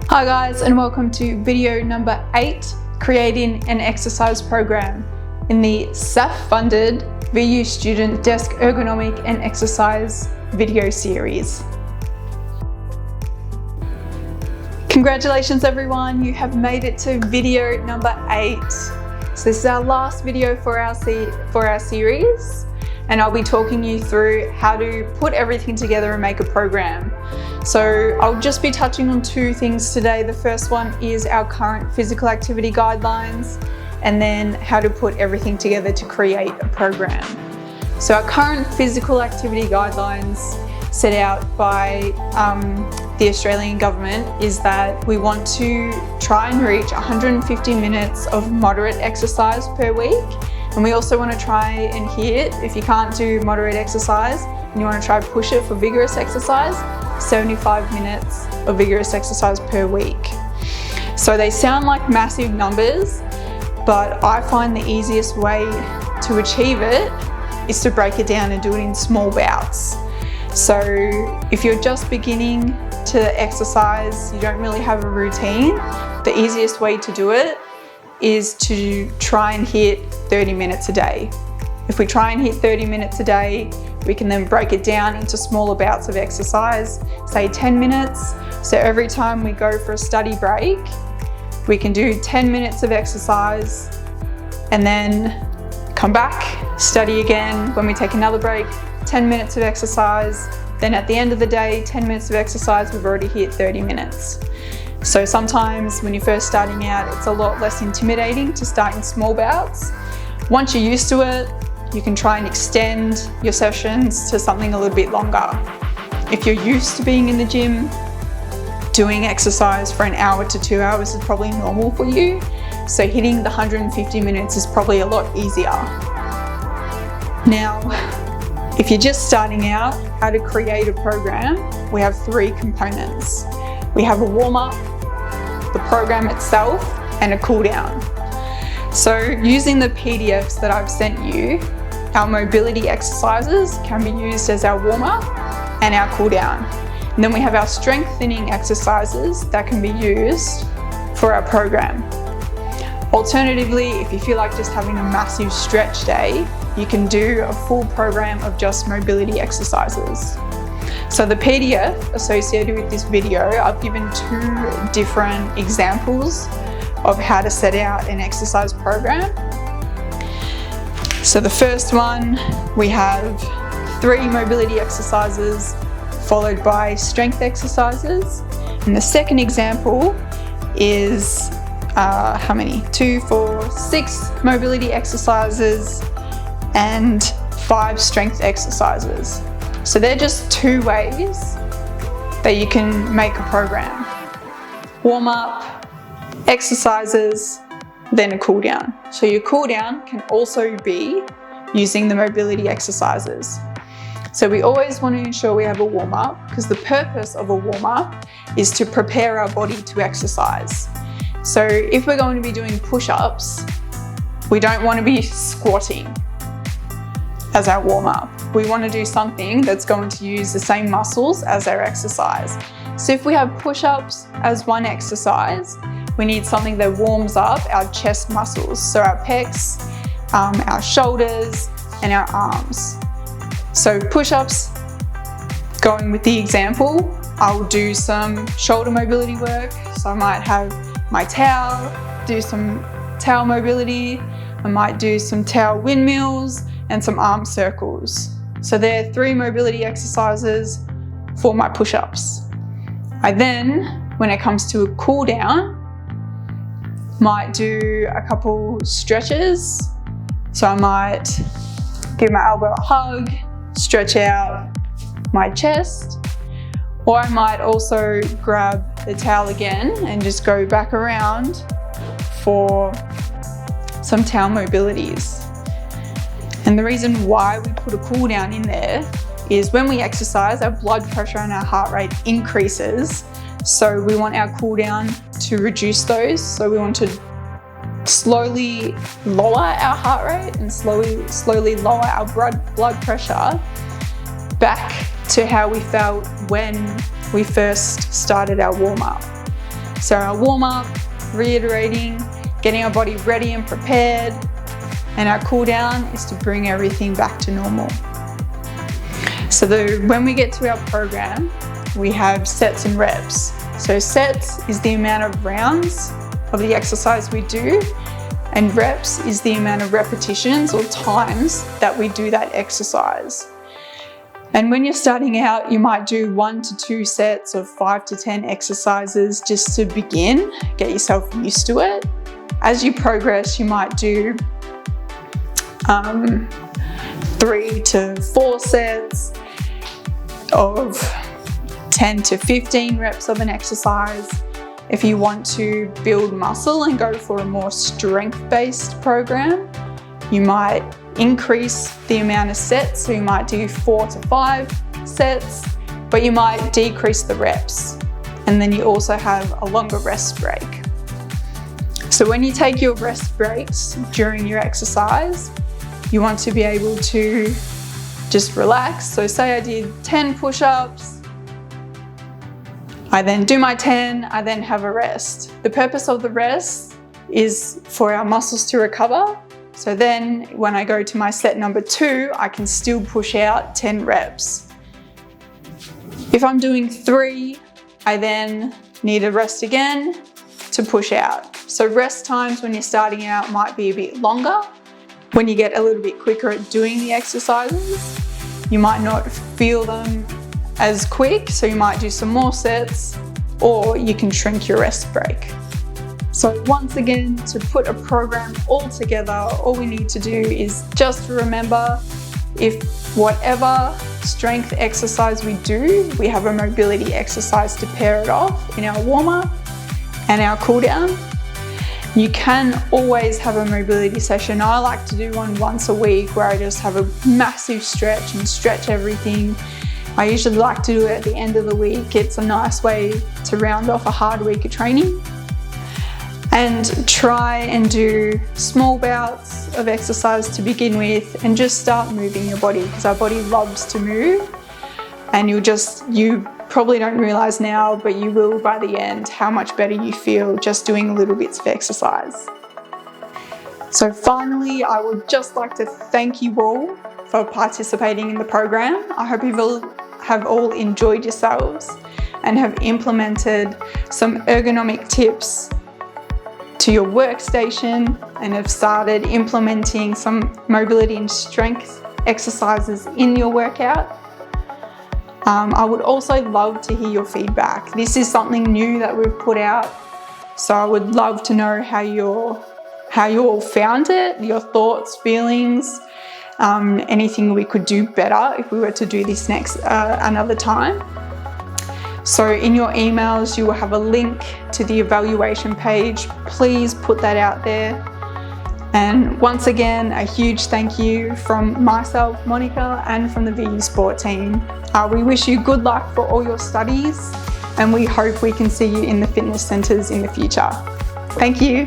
Hi guys, and welcome to video number 8, creating an exercise program in the SAF-funded VU Student Desk Ergonomic and Exercise video series. Congratulations everyone, you have made it to video number 8. So this is our last video for our series, and I'll be talking you through how to put everything together and make a program. So I'll just be touching on 2 things today. The first one is our current physical activity guidelines, and then how to put everything together to create a program. So our current physical activity guidelines set out by the Australian government is that we want to try and reach 150 minutes of moderate exercise per week. And we also want to try and hit, if you can't do moderate exercise and you want to try push it for vigorous exercise, 75 minutes of vigorous exercise per week. So they sound like massive numbers, but I find the easiest way to achieve it is to break it down and do it in small bouts. So if you're just beginning to exercise, you don't really have a routine, the easiest way to do it is to try and hit 30 minutes a day. If we try and hit 30 minutes a day, we can then break it down into smaller bouts of exercise, say 10 minutes. So every time we go for a study break, we can do 10 minutes of exercise and then come back, study again. When we take another break, 10 minutes of exercise. Then at the end of the day, 10 minutes of exercise, we've already hit 30 minutes. So sometimes when you're first starting out, it's a lot less intimidating to start in small bouts. Once you're used to it, you can try and extend your sessions to something a little bit longer. If you're used to being in the gym, doing exercise for an hour to 2 hours is probably normal for you. So hitting the 150 minutes is probably a lot easier. Now, if you're just starting out, how to create a program, we have 3 components. We have a warm-up, the program itself, and a cool-down. So using the PDFs that I've sent you, our mobility exercises can be used as our warm-up and our cool-down. And then we have our strengthening exercises that can be used for our program. Alternatively, if you feel like just having a massive stretch day, you can do a full program of just mobility exercises. So the PDF associated with this video, I've given 2 different examples of how to set out an exercise program. So the first one, we have 3 mobility exercises followed by strength exercises. And the second example is how many? 2, 4, 6 mobility exercises and 5 strength exercises. So they're just 2 ways that you can make a program. Warm up, exercises, then a cool down. So your cool down can also be using the mobility exercises. So we always want to ensure we have a warm up, because the purpose of a warm up is to prepare our body to exercise. So if we're going to be doing push-ups, we don't want to be squatting as our warm-up. We want to do something that's going to use the same muscles as our exercise. So if we have push-ups as one exercise, we need something that warms up our chest muscles, so our pecs, our shoulders, and our arms. So push-ups, going with the example, I'll do some shoulder mobility work. So I might have my towel, do some towel mobility. I might do some towel windmills and some arm circles. So there are 3 mobility exercises for my push-ups. I then, when it comes to a cool down, might do a couple stretches. So I might give my elbow a hug, stretch out my chest, or I might also grab the towel again and just go back around for some towel mobilities. And the reason why we put a cool down in there is when we exercise, our blood pressure and our heart rate increases. So we want our cool down to reduce those. So we want to slowly lower our heart rate and slowly lower our blood pressure back to how we felt when we first started our warm-up. So our warm-up, reiterating, getting our body ready and prepared, and our cool down is to bring everything back to normal. So when we get to our program, we have sets and reps. So sets is the amount of rounds of the exercise we do, and reps is the amount of repetitions or times that we do that exercise. And when you're starting out, you might do 1 to 2 sets of 5 to 10 exercises just to begin, get yourself used to it. As you progress, you might do 3 to 4 sets of 10 to 15 reps of an exercise. If you want to build muscle and go for a more strength-based program, you might increase the amount of sets. So you might do 4 to 5 sets, but you might decrease the reps. And then you also have a longer rest break. So when you take your rest breaks during your exercise, you want to be able to just relax. So say I did 10 push-ups, I then do my 10, I then have a rest. The purpose of the rest is for our muscles to recover. So then when I go to my set number 2, I can still push out 10 reps. If I'm doing 3, I then need a rest again to push out. So rest times when you're starting out might be a bit longer. When you get a little bit quicker at doing the exercises, you might not feel them as quick, so you might do some more sets, or you can shrink your rest break. So once again, to put a program all together, all we need to do is just remember, if whatever strength exercise we do, we have a mobility exercise to pair it off in our warm-up and our cool down. You can always have a mobility session. I like to do one once a week where I just have a massive stretch and stretch everything. I usually like to do it at the end of the week. It's a nice way to round off a hard week of training. And try and do small bouts of exercise to begin with, and just start moving your body, because our body loves to move. And you probably don't realize now, but you will by the end, how much better you feel just doing little bits of exercise. So finally, I would just like to thank you all for participating in the program. I hope you have all enjoyed yourselves and have implemented some ergonomic tips to your workstation and have started implementing some mobility and strength exercises in your workout. I would also love to hear your feedback. This is something new that we've put out, so I would love to know how you all found it, your thoughts, feelings, anything we could do better if we were to do this another time. So in your emails, you will have a link to the evaluation page. Please put that out there. And once again, a huge thank you from myself, Monica, and from the VU Sport team. We wish you good luck for all your studies, and we hope we can see you in the fitness centres in the future. Thank you.